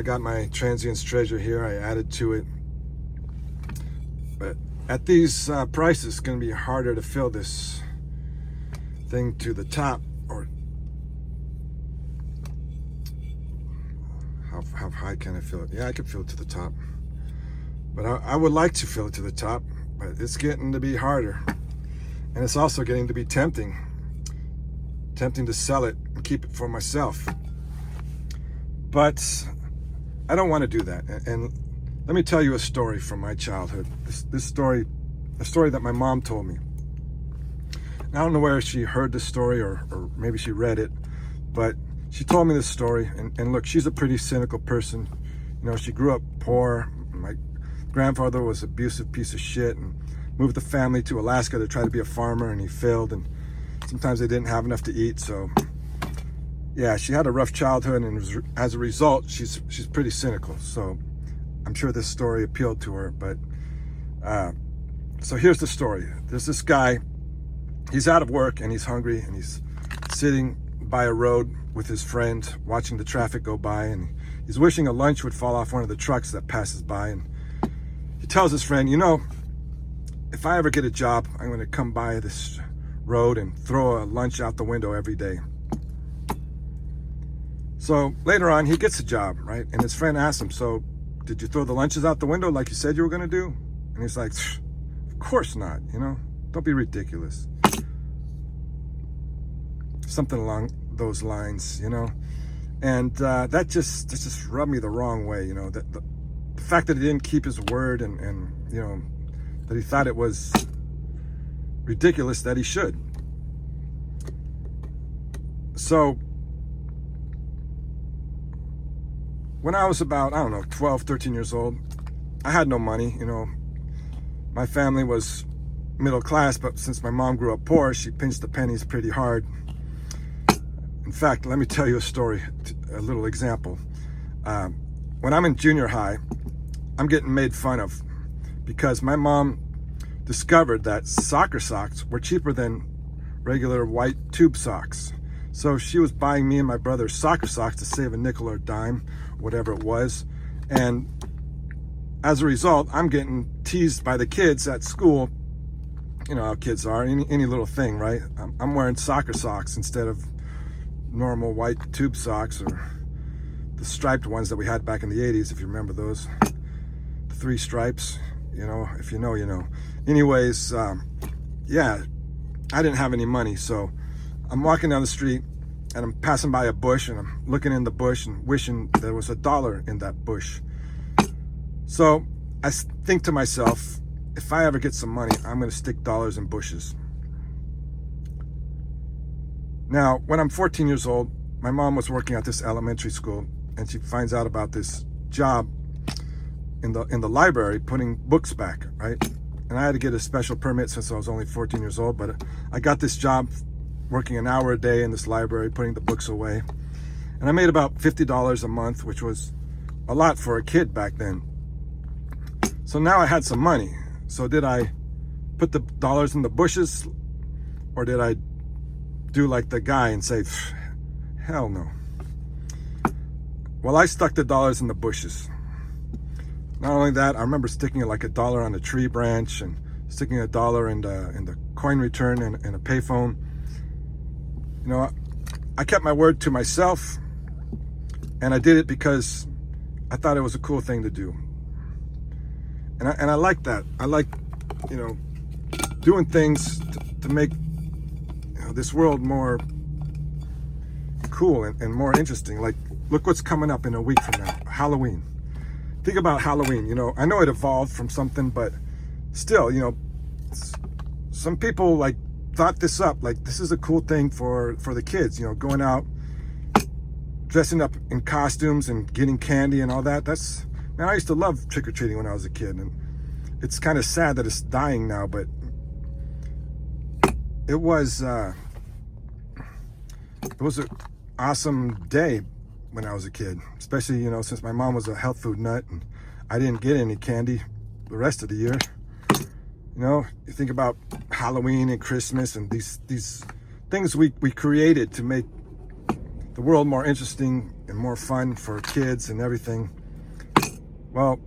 I got my Transient's Treasure here. I added to it. But at these prices, it's going to be harder to fill this thing to the top. Or how high can I fill it? Yeah, I can fill it to the top. But I would like to fill it to the top, but it's getting to be harder. And it's also getting to be tempting to sell it and keep it for myself. But I don't want to do that. And let me tell you a story from my childhood. This story, a story that my mom told me. I don't know where she heard this story or maybe she read it, but she told me this story. And look, she's a pretty cynical person. You know, she grew up poor. My grandfather was an abusive piece of shit and moved the family to Alaska to try to be a farmer, and he failed, and sometimes they didn't have enough to eat. So yeah, she had a rough childhood, and as a result, she's pretty cynical. So I'm sure this story appealed to her. But so here's the story. There's this guy, he's out of work and he's hungry, and he's sitting by a road with his friend watching the traffic go by, and he's wishing a lunch would fall off one of the trucks that passes by. And he tells his friend, you know, if I ever get a job, I'm going to come by this road and throw a lunch out the window every day. So later on, he gets a job, right? And his friend asks him, so did you throw the lunches out the window like you said you were going to do? And he's like, of course not, you know, don't be ridiculous. Something along those lines, you know. And that just rubbed me the wrong way, you know, the fact that he didn't keep his word, and you know, that he thought it was ridiculous that he should. So when I was about, I don't know, 12, 13 years old, I had no money, you know. My family was middle class, but since my mom grew up poor, she pinched the pennies pretty hard. In fact, let me tell you a story, a little example. When I'm in junior high, I'm getting made fun of because my mom discovered that soccer socks were cheaper than regular white tube socks. So she was buying me and my brother soccer socks to save a nickel or a dime, whatever it was. And as a result, I'm getting teased by the kids at school. You know how kids are, any little thing, right? I'm wearing soccer socks instead of normal white tube socks, or the striped ones that we had back in the 80s, if you remember those. The 3 stripes, you know, if you know, you know. Anyways, yeah, I didn't have any money, so I'm walking down the street and I'm passing by a bush, and I'm looking in the bush and wishing there was $1 in that bush. So I think to myself, if I ever get some money, I'm going to stick dollars in bushes. Now, when I'm 14 years old, my mom was working at this elementary school, and she finds out about this job in the library putting books back, right? And I had to get a special permit since I was only 14 years old, but I got this job working an hour a day in this library, putting the books away. And I made about $50 a month, which was a lot for a kid back then. So now I had some money. So did I put the dollars in the bushes, or did I do like the guy and say, hell no? Well, I stuck the dollars in the bushes. Not only that, I remember sticking like $1 on a tree branch, and sticking $1 in the coin return in a payphone. You know, I kept my word to myself, and I did it because I thought it was a cool thing to do. And I like that. I like, you know, doing things to make, you know, this world more cool and more interesting. Like, look what's coming up in a week from now, Halloween. Think about Halloween, you know, I know it evolved from something, but still, you know, some people like thought this up, like this is a cool thing for the kids, you know, going out, dressing up in costumes and getting candy and all that. That's, man, I used to love trick-or-treating when I was a kid, and it's kind of sad that it's dying now, but it was an awesome day when I was a kid, especially, you know, since my mom was a health food nut and I didn't get any candy the rest of the year. You know, you think about Halloween and Christmas and these things we created to make the world more interesting and more fun for kids and everything, well,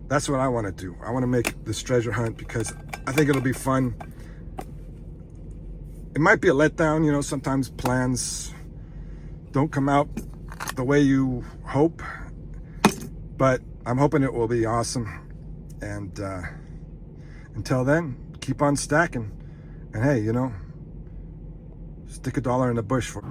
that's what I want to do. I want to make this treasure hunt because I think it'll be fun. It might be a letdown, you know, sometimes plans don't come out the way you hope, but I'm hoping it will be awesome. And until then, keep on stacking. And hey, you know, stick $1 in the bush for